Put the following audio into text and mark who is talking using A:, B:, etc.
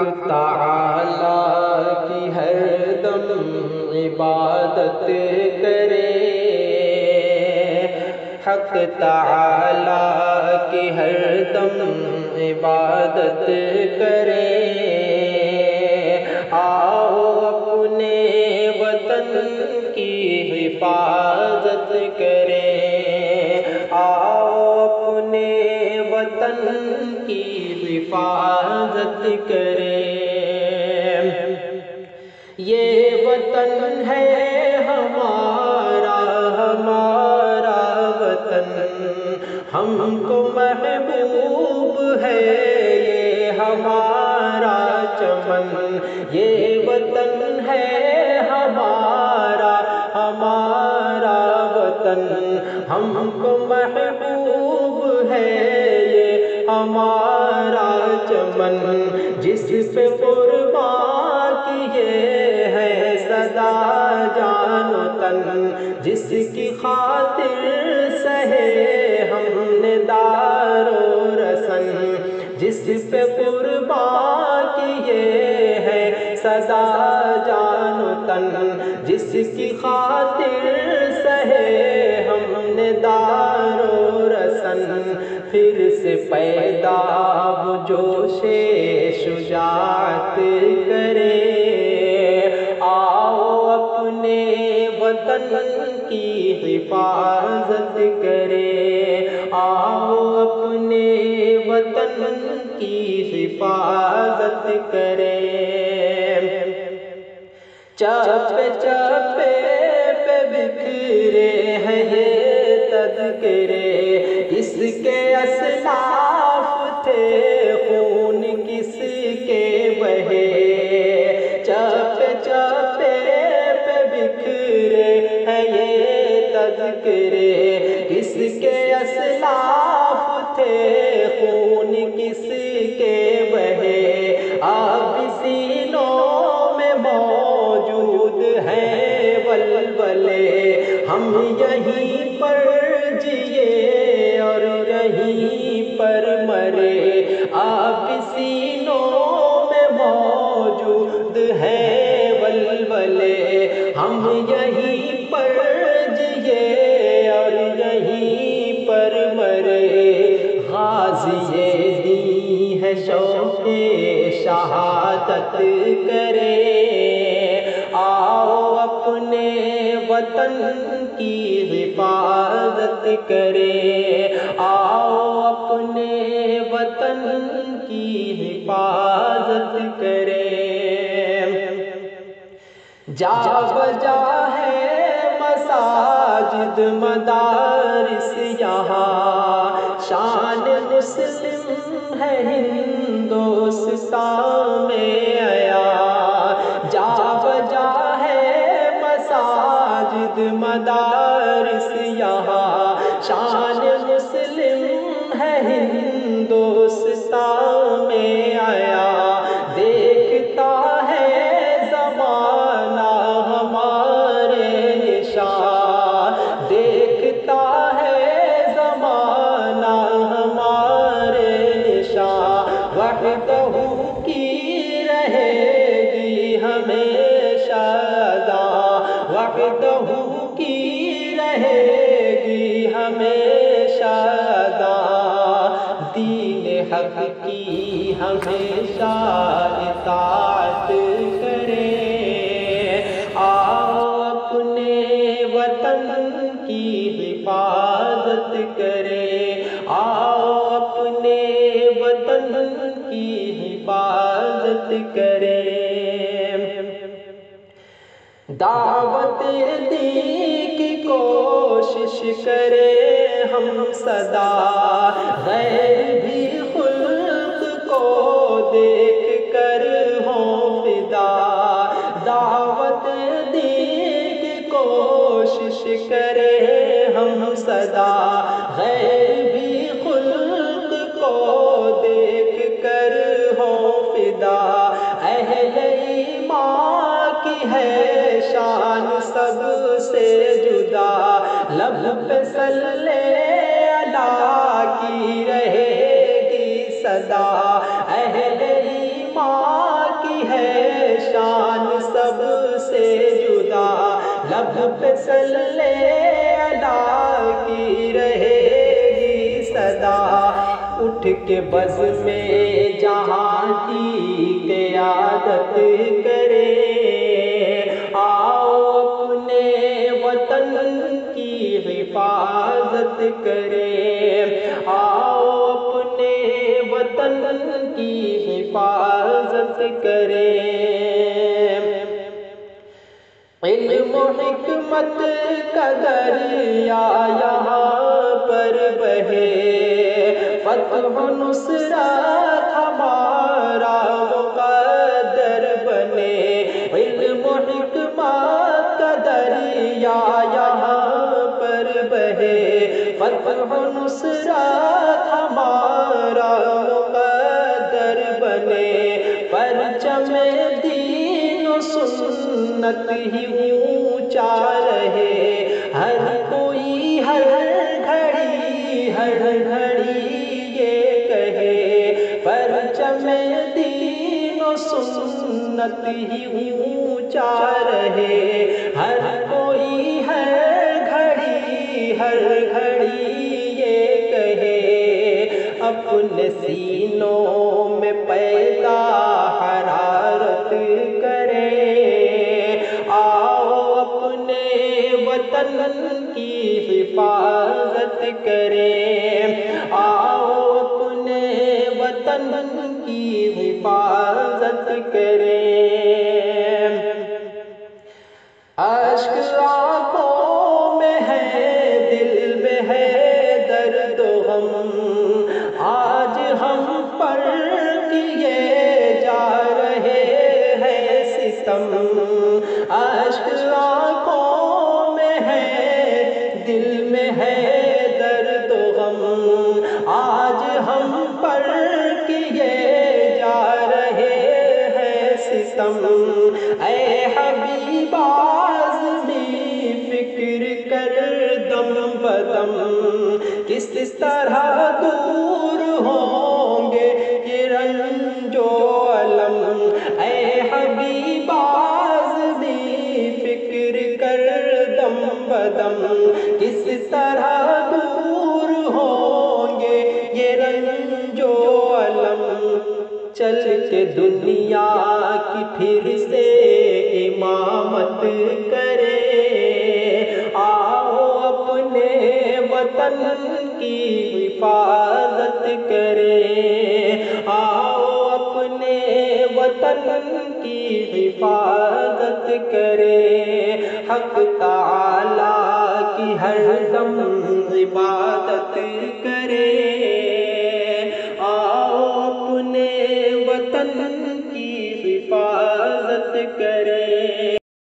A: تعالی کی ہر دم عبادت کرے، حق تعالی کی ہر دم عبادت کرے، آؤ اپنے وطن کی حفاظت کریں، آؤ اپنے وطن کی حفاظت کریں۔ یہ وطن ہے ہمارا، ہمارا وطن ہم کو محبوب ہے، یہ ہمارا چمن، یہ وطن ہے ہمارا، ہمارا وطن ہم کو محبوب ہے، یہ ہمارا چمن، جس پہ قربان کیے ہے سدا جان و تن، جس کی خاطر سہے ہم نے دار و رسن، جس پہ قربان کیے ہے سدا جان و تن، جس کی خاطر سہے ہم نے دار و رسن، پھر سے پیدا وہ جوش شجاعت کرے، آؤ اپنے وطن کی حفاظت کرے، آؤ اپنے وطن کی حفاظت کرے۔ چپے چپے پہ بکھرے ہیں یہ تذکرے، اس کے اسلاف تھے خون کس کے بہے، چپے چپے پہ بکھرے ہیں یہ تذکرے، اس کے اسلاف تھے خون کس کے بہے، اب سینوں میں موجود ہیں ولولے، ہم یہیں پر جیے اور یہیں پر مرے، اب سینوں میں موجود ہیں ولولے، ہم یہیں پر جیے اور یہیں پر مرے، غازی دین ہے شوق شہادت کرے، آؤ اپنے وطن کی حفاظت کرے، آؤ اپنے وطن کی حفاظت کرے۔ جا بجا ہے مساجد مدارس یہاں، شان مسلم ہے ہندوستان میں آیا، جا بجا ہے مساجد مدارس یہاں، شان مسلم ہے ہندوستان میں آیا، دیکھتا ہے زمانہ ہمارے نشان، دیکھتا ہے زمانہ ہمارے نشان، وحدہ کی رہے گی ہمیشہ ادا، وحدہ کی رہے گی ہمیشہ ادا، دین حق کی ہمیشہ اطاعت کرے، آؤ اپنے وطن کی حفاظت کرے، آؤ اپنے وطن کی حفاظت کرے۔ دعوت دین کی کوشش کرے ہم سدا، غیر بھی خلق کو دیکھ کر ہوں فدا، دعوت دین کی کوشش کرے ہم سدا، غیر بھی خلق کو دیکھ کر ہوں فدا، اہل ایمان کی ہے شان سب سے جدا، لب پہ صلی اللہ کی رہے گی صدا، اہل ایمان لب پہ صلی علی کی رہے گی صدا، اٹھ کے بز میں جہاں کی قیادت کرے، آؤ اپنے وطن کی حفاظت کرے، آؤ اپنے وطن کی حفاظت کرے۔ علم و حکمت کا دریا یہاں پر بہے، فتح و نصرت ہمارا مقدر بنے، علم و حکمت کا دریا یہاں پر بہے، فتح و نصرت ہمارا مقدر بنے، پرچم دین و سنت ہی اونچا رہے، ہر کوئی ہر گھڑی یہ کہے، پرچم دین و سنت ہی اونچا رہے، ہر کوئی ہر گھڑی یہ کہے، اپنے سینوں میں پیدا حرارت کرے، آؤ اپنے وطن کی حفاظت کرے، آؤ اپنے وطن کی حفاظت کرے۔ اشک آنکھوں میں ہے، دل میں ہے درد و غم، آج ہم پر کیے جا رہے ہیں ستم، اشک آنکھوں میں ہے، دل میں ہے درد و غم، آج ہم پر کیے جا رہے ہیں ستم، اے حبیب آزمی فکر کر دم بدم، کس طرح دور ہوں گے یہ رنج و الم، اے حبیب آزمی فکر کر دم بدم، کس طرح دور ہوں گے یہ رنج و الم، چل کے دنیا کی پھر سے امامت کرے، آؤ اپنے وطن کی حفاظت کرے، آؤ اپنے وطن کی حفاظت کرے، حق تعالیٰ کی ہر دم عبادت کرے، آؤ اپنے وطن کی حفاظت کرے۔